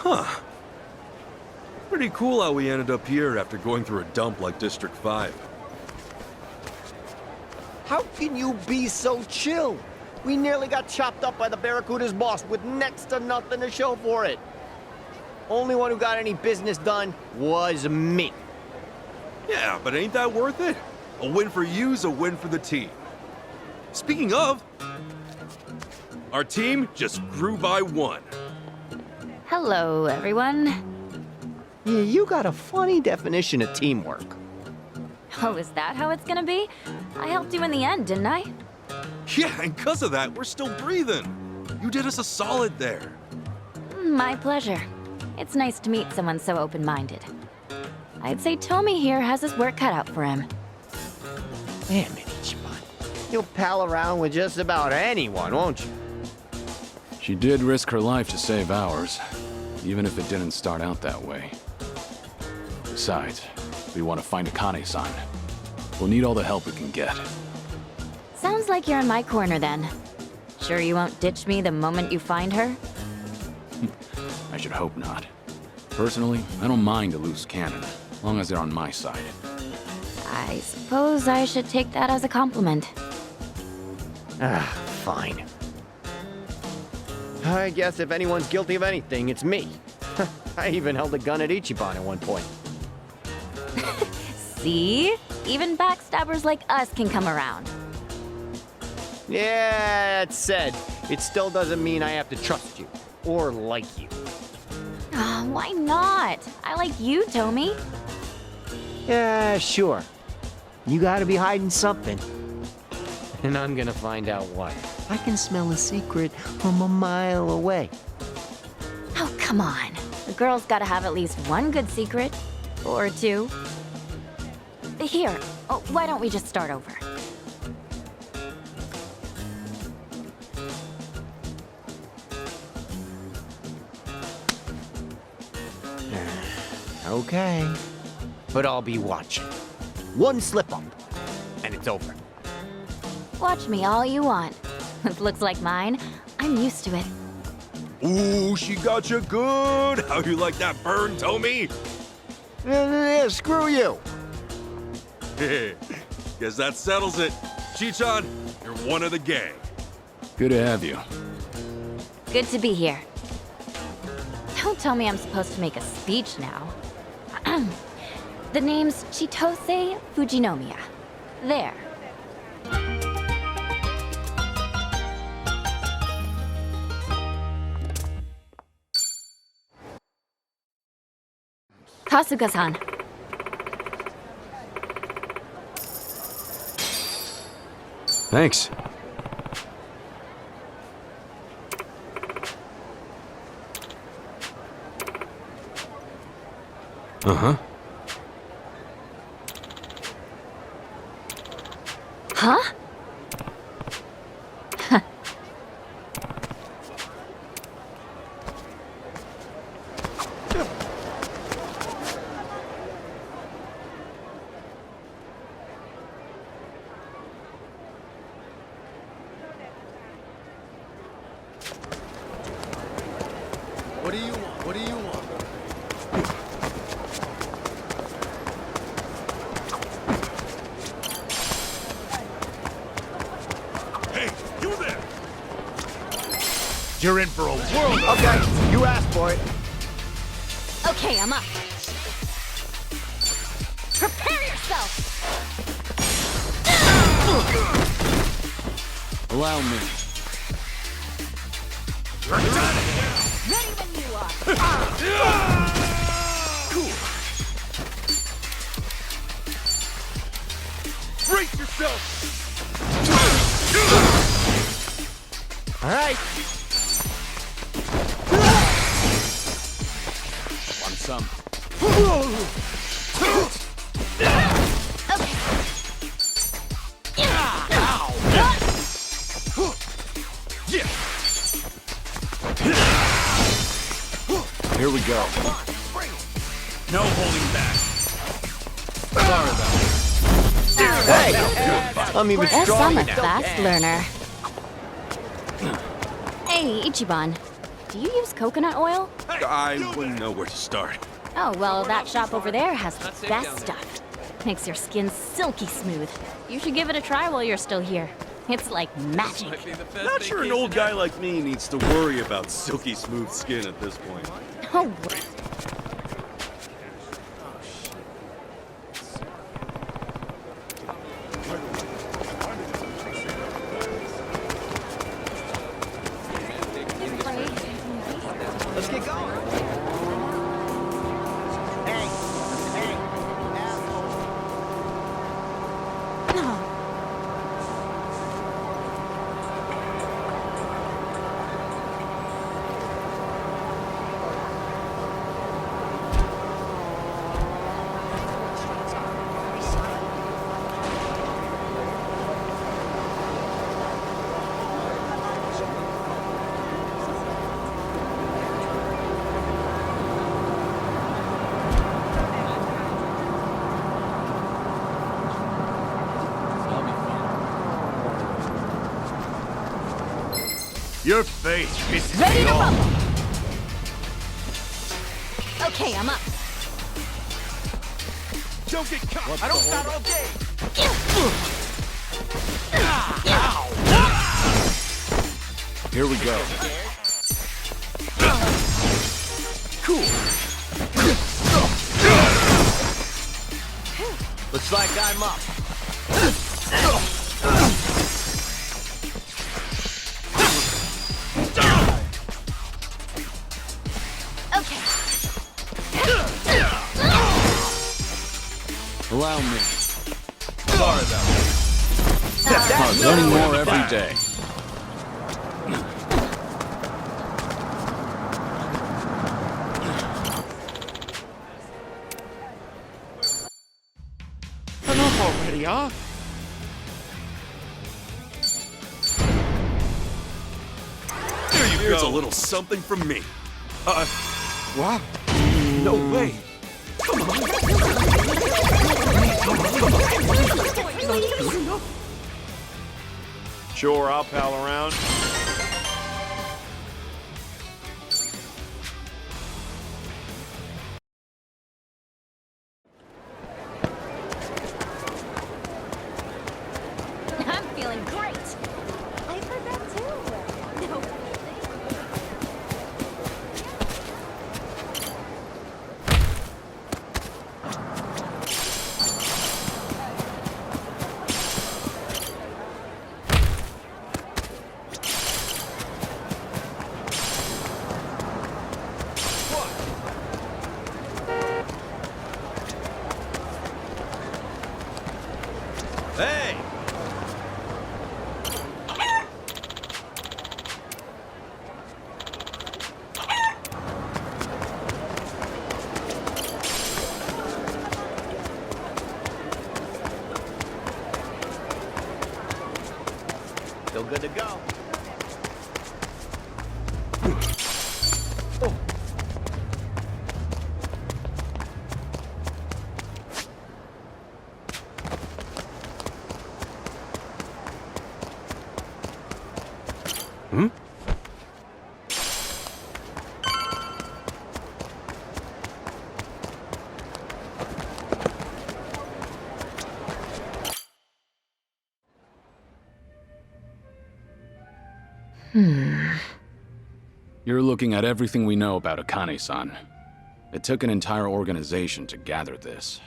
Huh. Pretty cool how we ended up here after going through a dump like District 5. How can you be so chill? We nearly got chopped up by the Barracuda's boss with next to nothing to show for it. Only one who got any business done was me. Yeah, but ain't that worth it? A win for you's a win for the team. Speaking of, our team just grew by 1. Hello, everyone. Yeah, you got a funny definition of teamwork. Oh, is that how it's gonna be? I helped you in the end, didn't I? Yeah, and because of that, we're still breathing. You did us a solid there. My pleasure. It's nice to meet someone so open-minded. I'd say Tommy here has his work cut out for him. Damn it, Ichiban. You'll pal around with just about anyone, won't you? She did risk her life to save ours, even if it didn't start out that way. Besides, we want to find Akane-san. We'll need all the help we can get. Sounds like you're in my corner then. Sure you won't ditch me the moment you find her? I should hope not. Personally, I don't mind a loose cannon, as long as they're on my side. I suppose I should take that as a compliment. Fine. I guess if anyone's guilty of anything, it's me. I even held a gun at Ichiban at one point. See? Even backstabbers like us can come around. Yeah, that said, it still doesn't mean I have to trust you or like you. Why not? I like you, Tommy. Yeah, sure. You gotta be hiding something. And I'm gonna find out what. I can smell a secret from a mile away. Oh, come on. The girl's gotta have at least one good secret. Or two. Here, why don't we just start over? Okay. But I'll be watching. One slip up, and it's over. Watch me all you want. With looks like mine, I'm used to it. Ooh, she got you good. How you like that burn, Tommy? Yeah, screw you. Guess that settles it. Chichan, you're one of the gang. Good to have you. Good to be here. Don't tell me I'm supposed to make a speech now. The name's Chitose Fujinomiya. There. Kasuga-san. Thanks. Uh-huh. Huh? What do you want? What do you want? Hey, you there! You're in for a world of... Okay, you asked for it. Okay, I'm up. Prepare yourself! Allow me. Ready when you are. Cool. Brace yourself! All right. Want some? Yeah! Here we go. No holding back. Sorry about it. Hey, I'm even Guess I'm stronger a now. fast learner. Hey, Ichiban. do you use coconut oil? I wouldn't know where to start. Oh, well, that shop over there has the best stuff. Makes your skin silky smooth. You should give it a try while you're still here. It's like magic. Not sure an old guy like me needs to worry about silky smooth skin at this point. Oh, Let's get going. Hey, asshole. Your face pisses ready me to off. rumble! Okay, I'm up. Don't get caught. I don't start all day. Here we go. Cool. Looks like I'm up. Okay. Allow me. Sorry about that. Learning more every day. Enough already, huh? There you Here's a little something from me. What? No way. Come on. Sure, I'll pal around. I'm feeling great. I've heard that too. No. Hey. Still good to go. Hmm? You're looking at everything we know about Akane-san. It took an entire organization to gather this.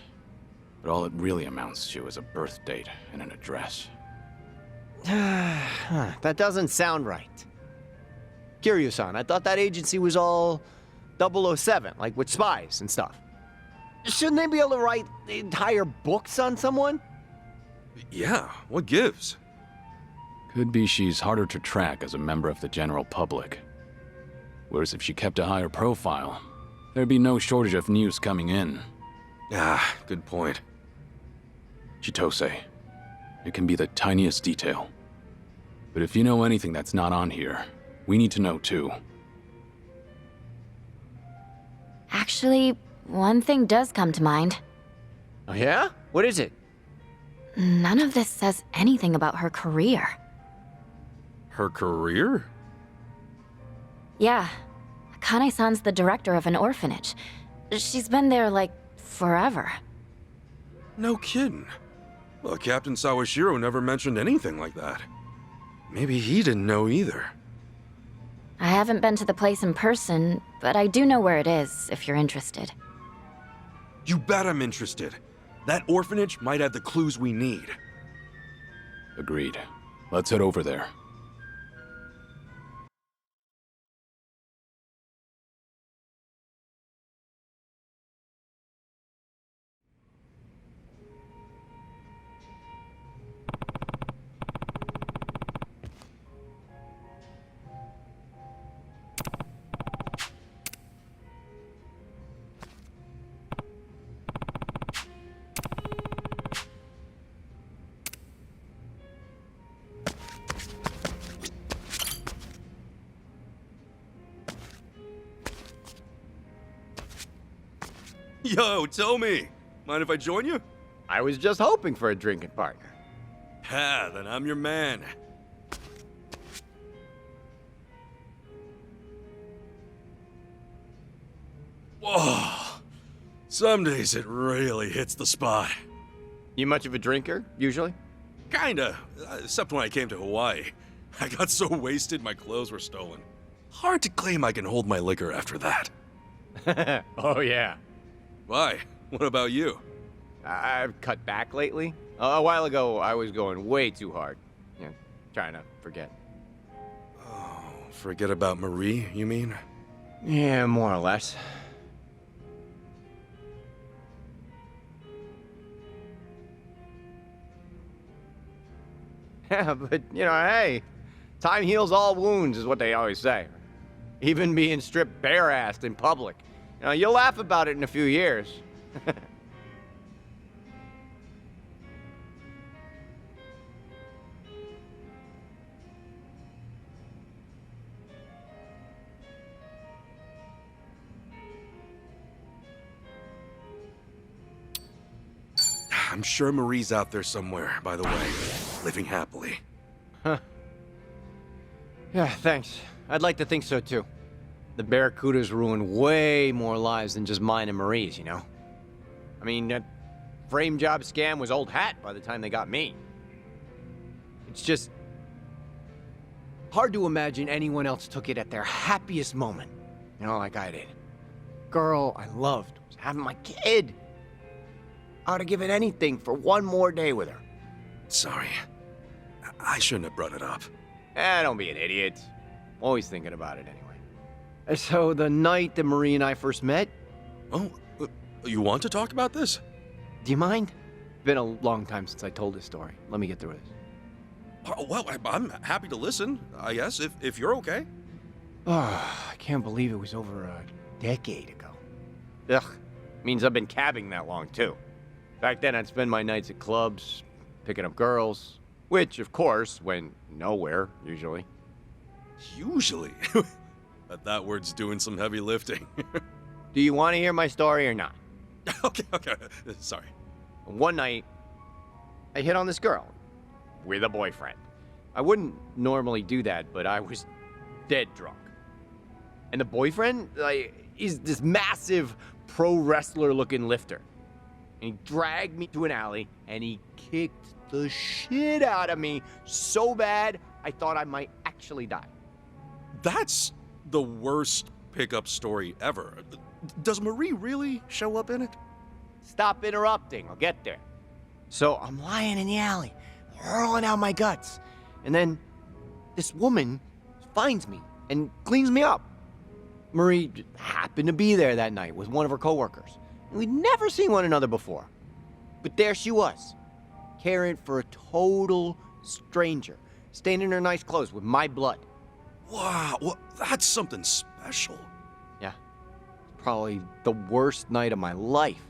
But all it really amounts to is a birth date and an address. That doesn't sound right. Kiryu-san, I thought that agency was all 007, like with spies and stuff. Shouldn't they be able to write entire books on someone? Yeah, what gives? Could be she's harder to track as a member of the general public. Whereas if she kept a higher profile, there'd be no shortage of news coming in. Ah, good point. Chitose, it can be the tiniest detail. But if you know anything that's not on here, we need to know too. Actually, one thing does come to mind. Oh, yeah? What is it? None of this says anything about her career. Her career? Yeah, Kane-san's the director of an orphanage. She's been there, like, forever. No kidding. Well, Captain Sawashiro never mentioned anything like that. Maybe he didn't know either. I haven't been to the place in person, but I do know where it is, if you're interested. You bet I'm interested. That orphanage might have the clues we need. Agreed. Let's head over there. Yo, tell me. Mind if I join you? I was just hoping for a drinking partner. Ha, then I'm your man. Whoa. Some days it really hits the spot. You much of a drinker, usually? Kinda, except when I came to Hawaii. I got so wasted my clothes were stolen. Hard to claim I can hold my liquor after that. Oh, yeah. Why? What about you? I've cut back lately. A while ago, I was going way too hard. You know, trying to forget. Oh, forget about Marie, you mean? Yeah, more or less. Yeah, but, you know, hey, time heals all wounds is what they always say. Even being stripped bare-assed in public. You know, you'll laugh about it in a few years. I'm sure Marie's out there somewhere, by the way, living happily. Yeah, thanks. I'd like to think so, too. The Barracudas ruined way more lives than just mine and Marie's, you know? I mean, that frame job scam was old hat by the time they got me. It's just hard to imagine anyone else took it at their happiest moment, you know, like I did. Girl I loved was having my kid. I would have given anything for one more day with her. Sorry. I shouldn't have brought it up. Don't be an idiot. Always thinking about it anyway. So the night that Marie and I first met, Oh, you want to talk about this? do you mind? It's been a long time since I told this story. Let me get through this. Well, I'm happy to listen, I guess, if you're okay. Oh, I can't believe it was over a decade ago. Ugh, means I've been cabbing that long, too. Back then, I'd spend my nights at clubs, picking up girls, which, of course, went nowhere, usually. Usually. But that word's doing some heavy lifting. Do you want to hear my story or not? Okay. Sorry. One night, I hit on this girl with a boyfriend. I wouldn't normally do that, but I was dead drunk. And the boyfriend, is this massive pro wrestler-looking lifter. And he dragged me to an alley, and he kicked the shit out of me so bad, I thought I might actually die. That's the worst pickup story ever. Does Marie really show up in it? Stop interrupting, I'll get there. So I'm lying in the alley, hurling out my guts. And then this woman finds me and cleans me up. Marie happened to be there that night with one of her coworkers. And we'd never seen one another before. But there she was, caring for a total stranger, staying in her nice clothes with my blood. Wow, well, that's something special. Yeah, probably the worst night of my life.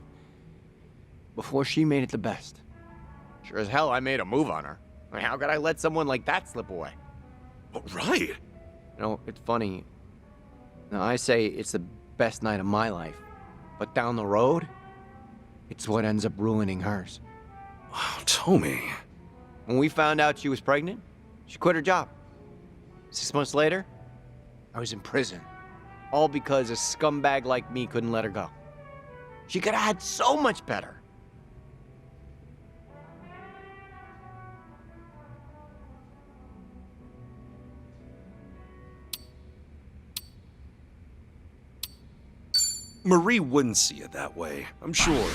Before she made it the best. Sure as hell I made a move on her. I mean, how could I let someone like that slip away? Oh, right. You know, it's funny. Now, I say it's the best night of my life. But down the road, it's what ends up ruining hers. Wow, Tommy. When we found out she was pregnant, she quit her job. 6 months later, I was in prison. All because a scumbag like me couldn't let her go. She could have had so much better. Marie wouldn't see it that way, I'm sure.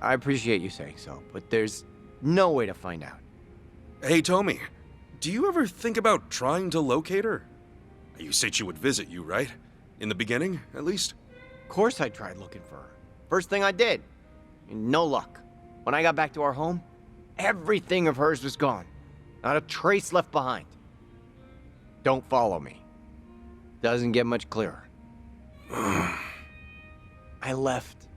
I appreciate you saying so, but there's no way to find out. Hey, Tommy, do you ever think about trying to locate her? You said she would visit you, right? In the beginning, at least? Of course I tried looking for her. First thing I did. No luck. When I got back to our home, everything of hers was gone. Not a trace left behind. Don't follow me. Doesn't get much clearer. I left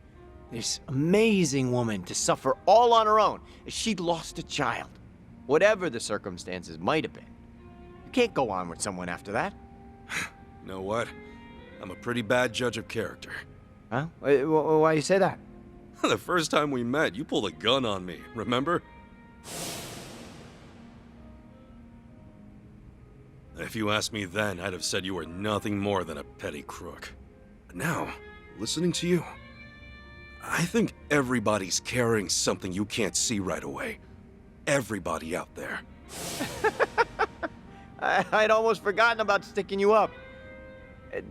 this amazing woman to suffer all on her own as she'd lost a child. Whatever the circumstances might have been. You can't go on with someone after that. You know what? I'm a pretty bad judge of character. Huh? Why you say that? The first time we met, you pulled a gun on me, remember? If you asked me then, I'd have said you were nothing more than a petty crook. But now, listening to you, I think everybody's carrying something you can't see right away. Everybody out there. I'd almost forgotten about sticking you up.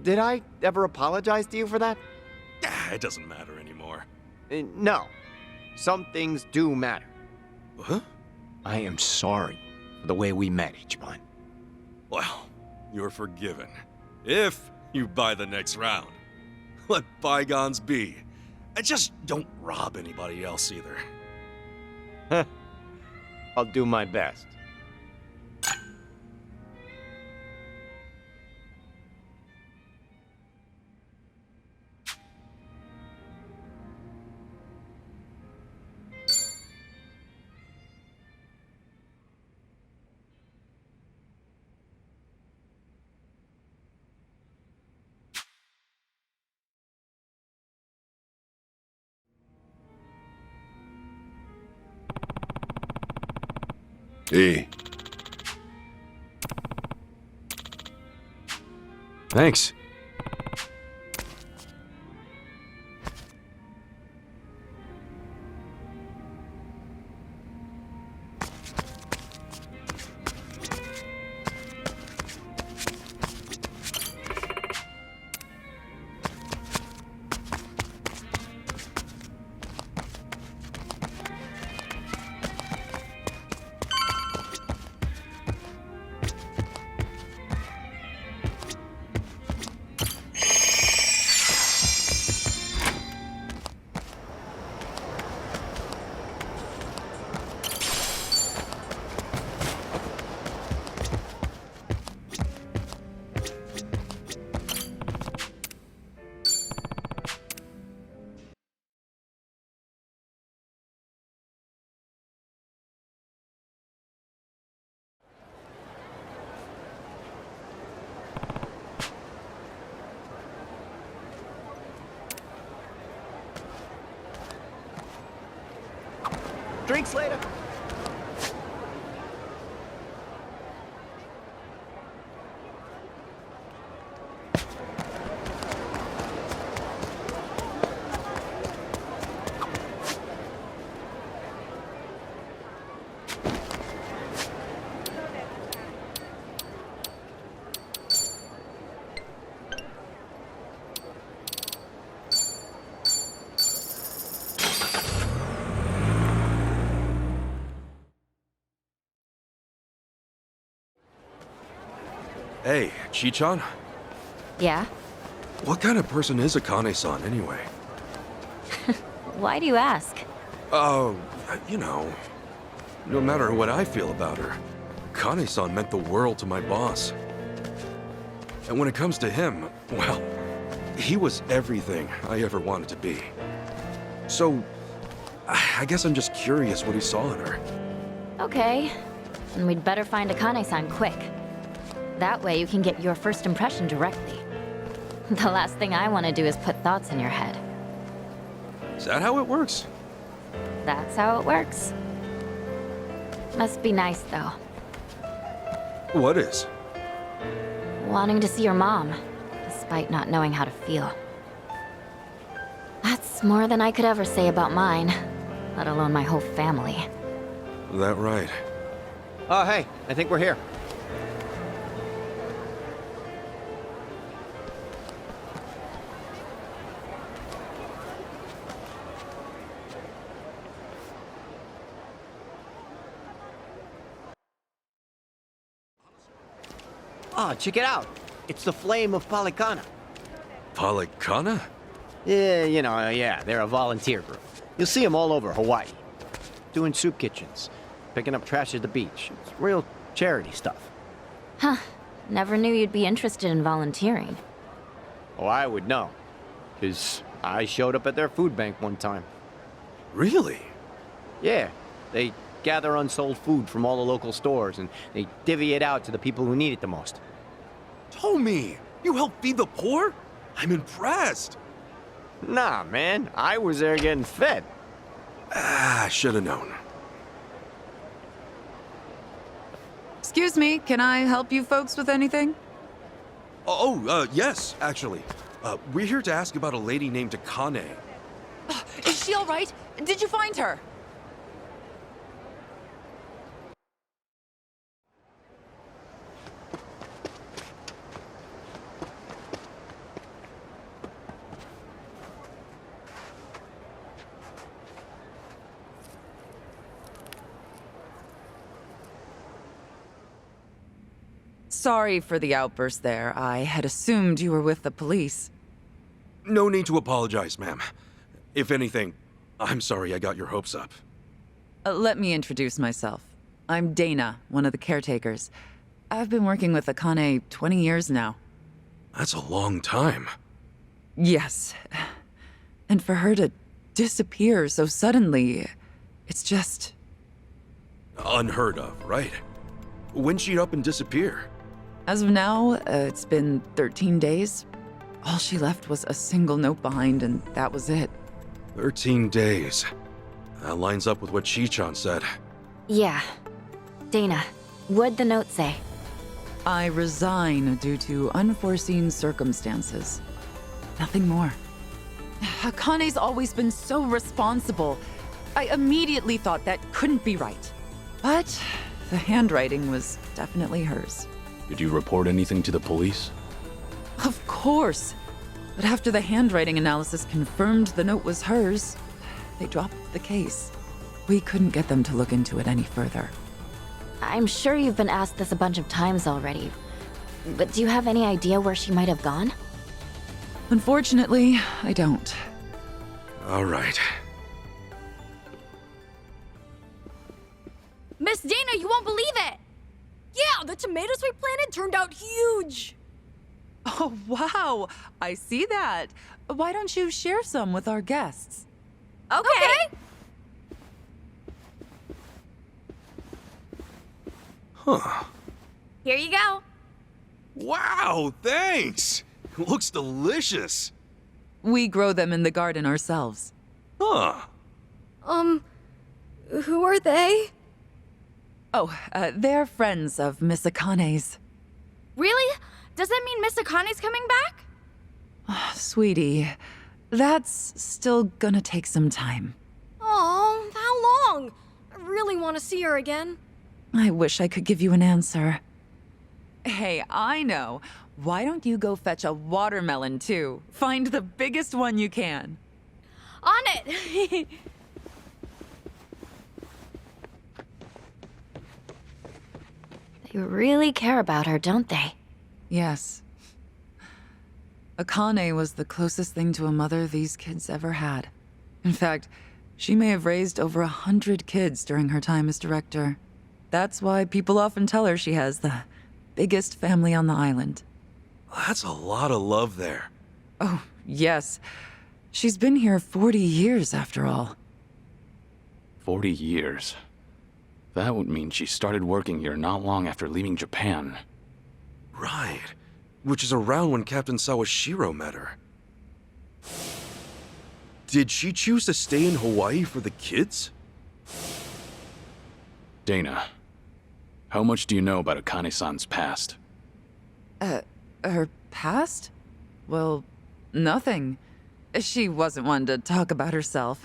Did I ever apologize to you for that? It doesn't matter anymore. No. Some things do matter. Huh? I am sorry for the way we met, Ichiban. Well, you're forgiven. If you buy the next round. Let bygones be. And just don't rob anybody else either. I'll do my best. Hey. Thanks. Drinks later. Hey, Chi-chan? Yeah? What kind of person is Akane-san anyway? Why do you ask? Oh, you know, no matter what I feel about her, Akane-san meant the world to my boss. And when it comes to him, well, he was everything I ever wanted to be. So, I guess I'm just curious what he saw in her. Okay. Then we'd better find Akane-san quick. That way you can get your first impression directly. The last thing I want to do is put thoughts in your head. Is that how it works? That's how it works. Must be nice, though. What is? Wanting to see your mom. despite not knowing how to feel. That's more than I could ever say about mine, let alone my whole family. That right. Oh, hey, I think we're here. Oh, check it out. It's the Flame of Palekana. Palekana? Yeah, they're a volunteer group. You'll see them all over Hawaii. Doing soup kitchens, picking up trash at the beach. It's real charity stuff. Huh. Never knew you'd be interested in volunteering. Oh, I would know. Because I showed up at their food bank one time. Really? Yeah, they gather unsold food from all the local stores and they divvy it out to the people who need it the most. Tommy, you help feed the poor? I'm impressed. Nah, man, I was there getting fed. Ah, should have known. Excuse me, can I help you folks with anything? Yes, actually. We're here to ask about a lady named Akane. Is she all right? Did you find her? Sorry for the outburst there. I had assumed you were with the police. No need to apologize, ma'am. If anything, I'm sorry I got your hopes up. Let me introduce myself. I'm Dana, one of the caretakers. I've been working with Akane 20 years now. That's a long time. Yes. And for her to disappear so suddenly, it's just... Unheard of, right? When'd she up and disappear? As of now, it's been 13 days. All she left was a single note behind, and that was it. 13 days. That lines up with what Chi-chan said. Yeah. Dana, what'd the note say? I resign due to unforeseen circumstances. Nothing more. Akane's always been so responsible. I immediately thought that couldn't be right. But the handwriting was definitely hers. Did you report anything to the police? Of course. But after the handwriting analysis confirmed the note was hers, they dropped the case. We couldn't get them to look into it any further. I'm sure you've been asked this a bunch of times already, but do you have any idea where she might have gone? Unfortunately, I don't. All right. Miss Dana, you won't believe it! Yeah, the tomatoes we planted turned out huge! Oh, wow. I see that. Why don't you share some with our guests? Okay. Huh. Here you go. Wow, thanks! Looks delicious. We grow them in the garden ourselves. Huh. Who are they? Oh, they're friends of Miss Akane's. Really? Does that mean Miss Akane's coming back? Sweetie, that's still gonna take some time. Oh, how long? I really want to see her again. I wish I could give you an answer. Hey, I know. Why don't you go fetch a watermelon, too? Find the biggest one you can. On it! They really care about her, don't they? Yes. Akane was the closest thing to a mother these kids ever had. In fact, she may have raised over 100 kids during her time as director. That's why people often tell her she has the biggest family on the island. That's a lot of love there. Oh, yes. She's been here 40 years, after all. 40 years. That would mean she started working here not long after leaving Japan. Right. Which is around when Captain Sawashiro met her. Did she choose to stay in Hawaii for the kids? Dana, how much do you know about Akane-san's past? Her past? well, nothing. She wasn't one to talk about herself.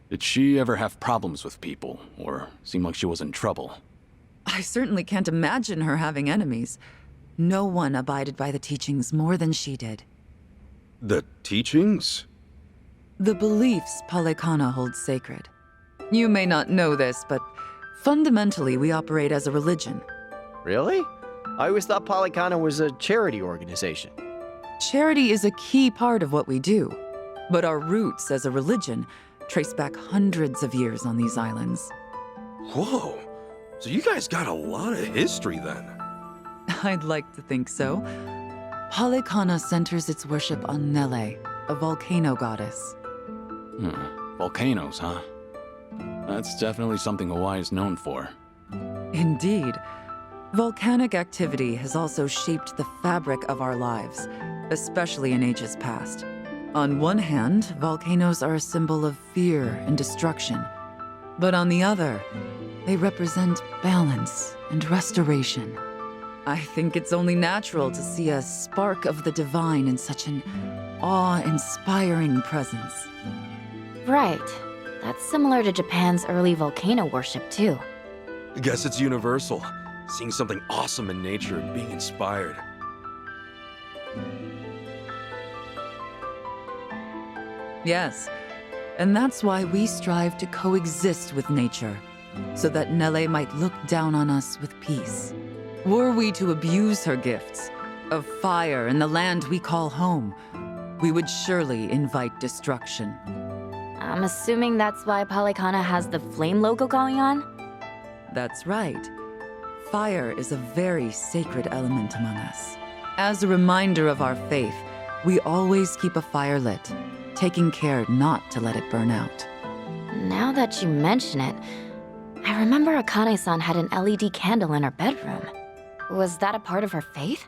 Did she ever have problems with people, or seem like she was in trouble? I certainly can't imagine her having enemies. No one abided by the teachings more than she did. The teachings? The beliefs Palekana holds sacred. You may not know this, but fundamentally we operate as a religion. Really? I always thought Palekana was a charity organization. Charity is a key part of what we do, but our roots as a religion trace back hundreds of years on these islands. Whoa. So you guys got a lot of history then. I'd like to think so. Palekana centers its worship on Nele, a volcano goddess. Volcanoes, huh? That's definitely something Hawaii is known for. Indeed. Volcanic activity has also shaped the fabric of our lives, especially in ages past. On one hand, volcanoes are a symbol of fear and destruction. But on the other, they represent balance and restoration. I think it's only natural to see a spark of the divine in such an awe-inspiring presence. Right. That's similar to Japan's early volcano worship, too. I guess it's universal. Seeing something awesome in nature and being inspired. Yes, and that's why we strive to coexist with nature, so that Nele might look down on us with peace. Were we to abuse her gifts of fire and the land we call home, we would surely invite destruction. I'm assuming that's why Palekana has the flame logo going on? That's right. Fire is a very sacred element among us. As a reminder of our faith, we always keep a fire lit, taking care not to let it burn out. Now that you mention it, I remember Akane-san had an LED candle in her bedroom. Was that a part of her faith?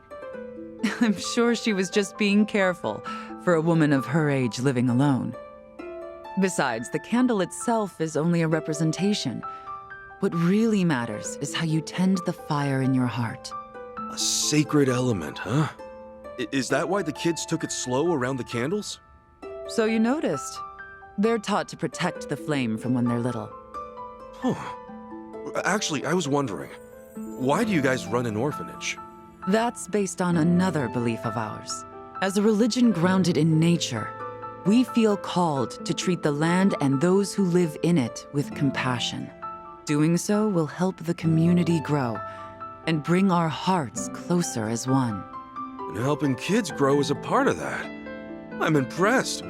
I'm sure she was just being careful for a woman of her age living alone. Besides, the candle itself is only a representation. What really matters is how you tend the fire in your heart. A sacred element, huh? Is that why the kids took it slow around the candles? So you noticed. They're taught to protect the flame from when they're little. Huh. Actually, I was wondering, why do you guys run an orphanage? That's based on another belief of ours. As a religion grounded in nature, we feel called to treat the land and those who live in it with compassion. Doing so will help the community grow and bring our hearts closer as one. And helping kids grow is a part of that. I'm impressed.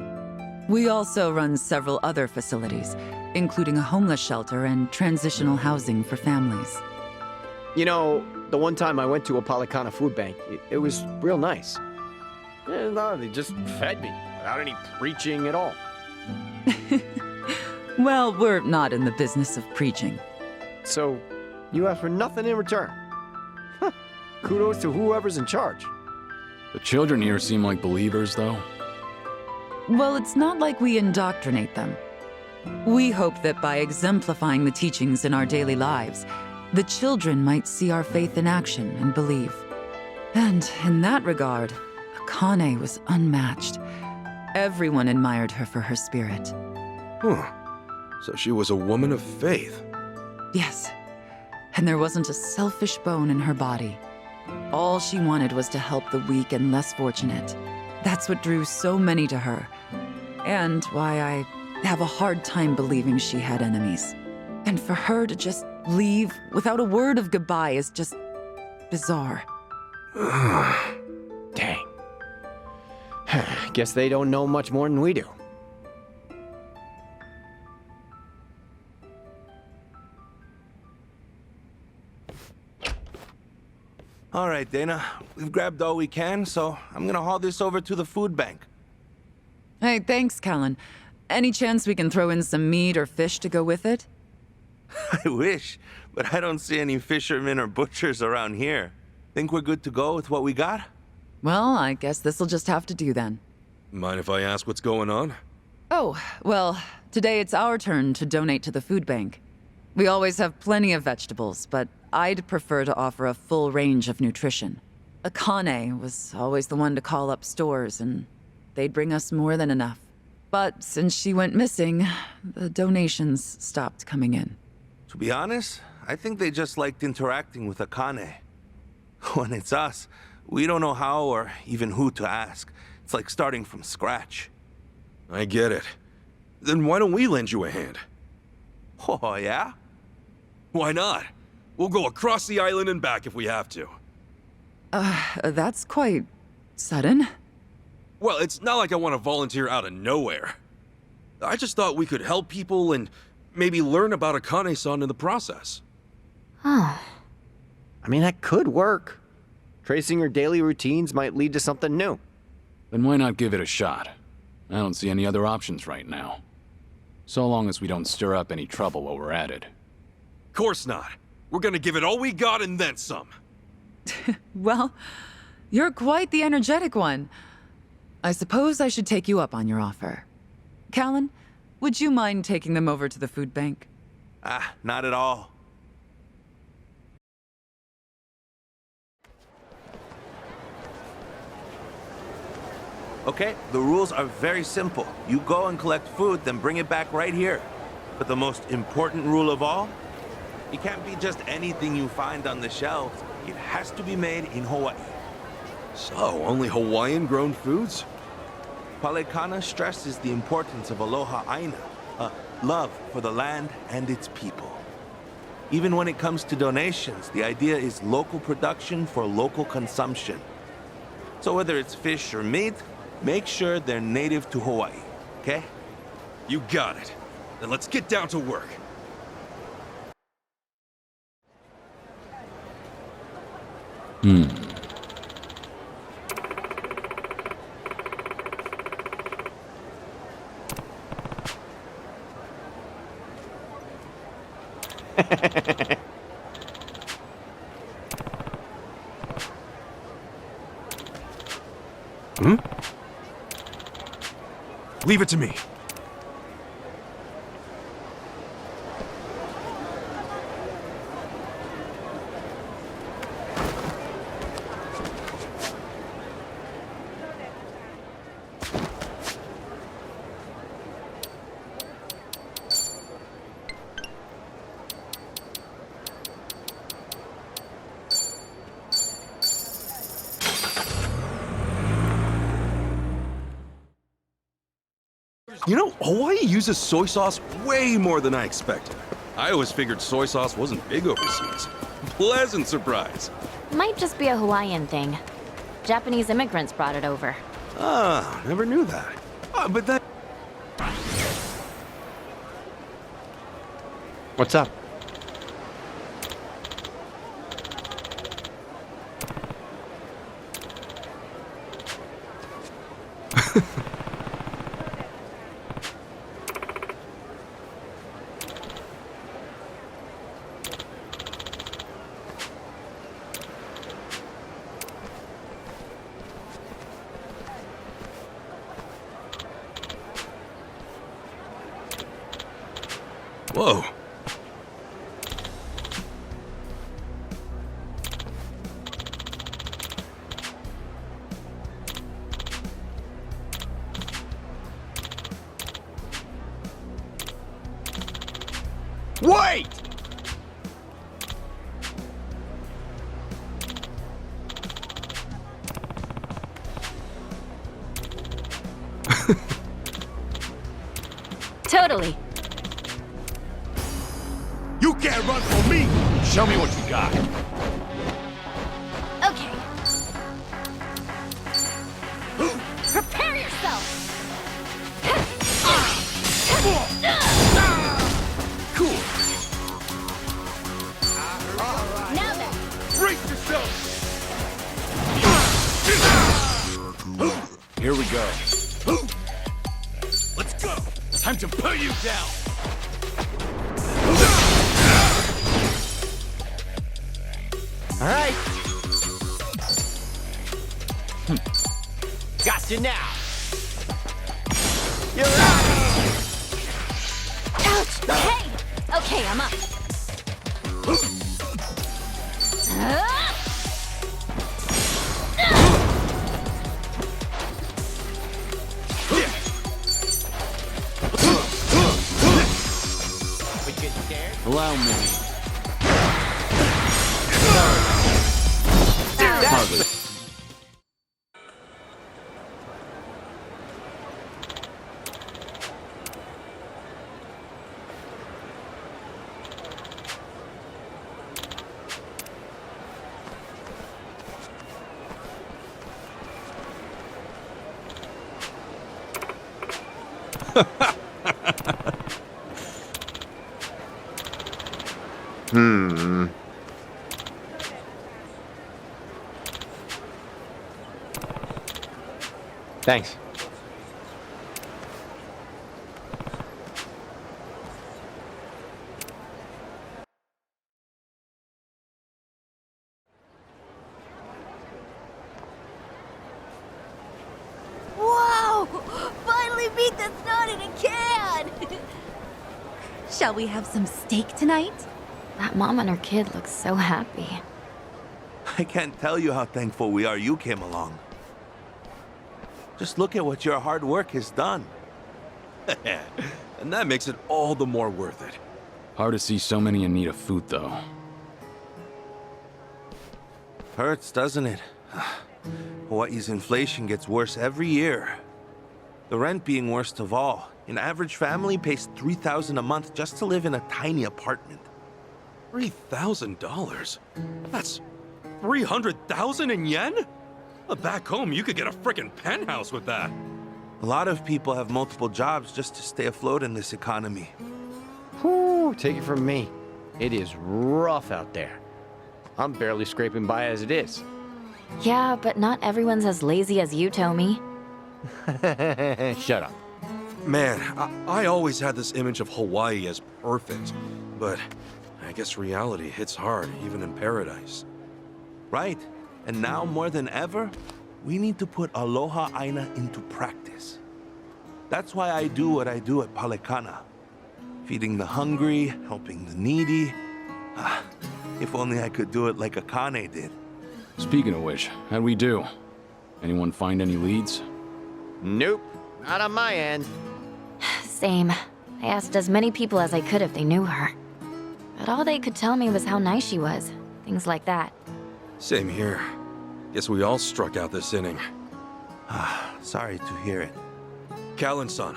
We also run several other facilities, including a homeless shelter and transitional housing for families. You know, the one time I went to a Palekana food bank, it was real nice. Yeah, no, they just fed me without any preaching at all. Well, we're not in the business of preaching. So, you ask for nothing in return. Huh. Kudos to whoever's in charge. The children here seem like believers, though. Well, it's not like we indoctrinate them. We hope that by exemplifying the teachings in our daily lives, the children might see our faith in action and believe. And in that regard, Akane was unmatched. Everyone admired her for her spirit. Huh. So she was a woman of faith. Yes, and there wasn't a selfish bone in her body. All she wanted was to help the weak and less fortunate. That's what drew so many to her, and why I have a hard time believing she had enemies. And for her to just leave without a word of goodbye is just bizarre. Dang. Guess they don't know much more than we do. All right, Dana. We've grabbed all we can, so I'm gonna haul this over to the food bank. Hey, thanks, Callan. Any chance we can throw in some meat or fish to go with it? I wish, but I don't see any fishermen or butchers around here. Think we're good to go with what we got? Well, I guess this'll just have to do then. Mind if I ask what's going on? Oh, well, today it's our turn to donate to the food bank. We always have plenty of vegetables, but I'd prefer to offer a full range of nutrition. Akane was always the one to call up stores, and they'd bring us more than enough. But since she went missing, the donations stopped coming in. To be honest, I think they just liked interacting with Akane. When it's us, we don't know how or even who to ask. It's like starting from scratch. I get it. Then why don't we lend you a hand? Oh, yeah? Why not? We'll go across the island and back if we have to. That's quite sudden. Well, it's not like I want to volunteer out of nowhere. I just thought we could help people and maybe learn about Akane-san in the process. Oh. I mean, that could work. Tracing her daily routines might lead to something new. Then why not give it a shot? I don't see any other options right now. So long as we don't stir up any trouble while we're at it. Course not. We're gonna give it all we got and then some. Well, you're quite the energetic one. I suppose I should take you up on your offer. Callan, would you mind taking them over to the food bank? Not at all. Okay, the rules are very simple. You go and collect food, then bring it back right here. But the most important rule of all, it can't be just anything you find on the shelves. It has to be made in Hawaii. So, only Hawaiian-grown foods? Palekana stresses the importance of aloha aina, love for the land and its people. Even when it comes to donations, the idea is local production for local consumption. So whether it's fish or meat, make sure they're native to Hawaii, okay? You got it. Then let's get down to work. Leave it to me. You know, Hawaii uses soy sauce way more than I expected. I always figured soy sauce wasn't big overseas. Pleasant surprise. Might just be a Hawaiian thing. Japanese immigrants brought it over. Ah, never knew that. But that... What's up? Whoa. Wait! Totally. You can't run from me! Show me what you got. Okay. Prepare yourself! Cool. Now then. Brace yourself! Here we go. Let's go! Time to put you down! All right. Got you now. You're out. Ouch! Hey! Okay, I'm up. many? Hardly. Thanks. Whoa! Finally beat the snot in a can! Shall we have some steak tonight? That mom and her kid look so happy. I can't tell you how thankful we are you came along. Just look at what your hard work has done. And that makes it all the more worth it. Hard to see so many in need of food, though. Hurts, doesn't it? Hawaii's inflation gets worse every year. The rent being worst of all. An average family pays $3,000 a month just to live in a tiny apartment. $3,000? That's 300,000 in yen? Back home, you could get a frickin' penthouse with that. A lot of people have multiple jobs just to stay afloat in this economy. Whew, take it from me. It is rough out there. I'm barely scraping by as it is. Yeah, but not everyone's as lazy as you, Tommy. Shut up. Man, I always had this image of Hawaii as perfect, but I guess reality hits hard, even in paradise. Right. And now more than ever, we need to put Aloha Aina into practice. That's why I do what I do at Palekana. Feeding the hungry, helping the needy. If only I could do it like Akane did. Speaking of which, how'd we do? Anyone find any leads? Nope, not on my end. Same. I asked as many people as I could if they knew her. But all they could tell me was how nice she was. Things like that. Same here. Guess we all struck out this inning. Sorry to hear it. Callan-san,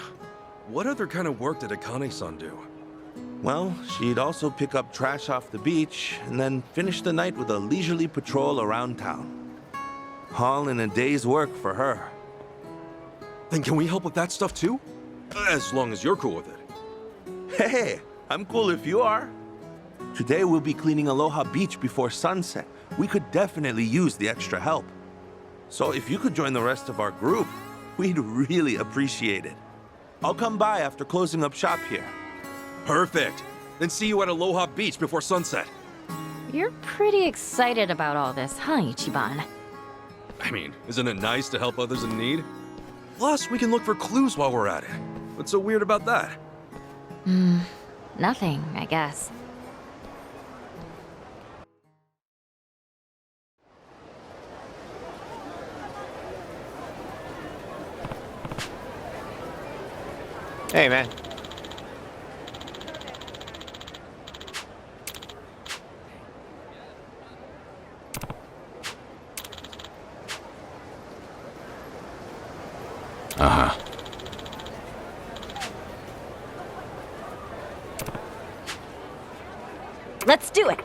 what other kind of work did Akane-san do? Well, she'd also pick up trash off the beach and then finish the night with a leisurely patrol around town. All in a day's work for her. Then can we help with that stuff too? As long as you're cool with it. Hey, I'm cool if you are. Today we'll be cleaning Aloha Beach before sunset. We could definitely use the extra help. So if you could join the rest of our group, we'd really appreciate it. I'll come by after closing up shop here. Perfect. Then see you at Aloha Beach before sunset. You're pretty excited about all this, huh, Ichiban? I mean, isn't it nice to help others in need? Plus, we can look for clues while we're at it. What's so weird about that? Nothing, I guess. Hey, man. Uh-huh. Let's do it!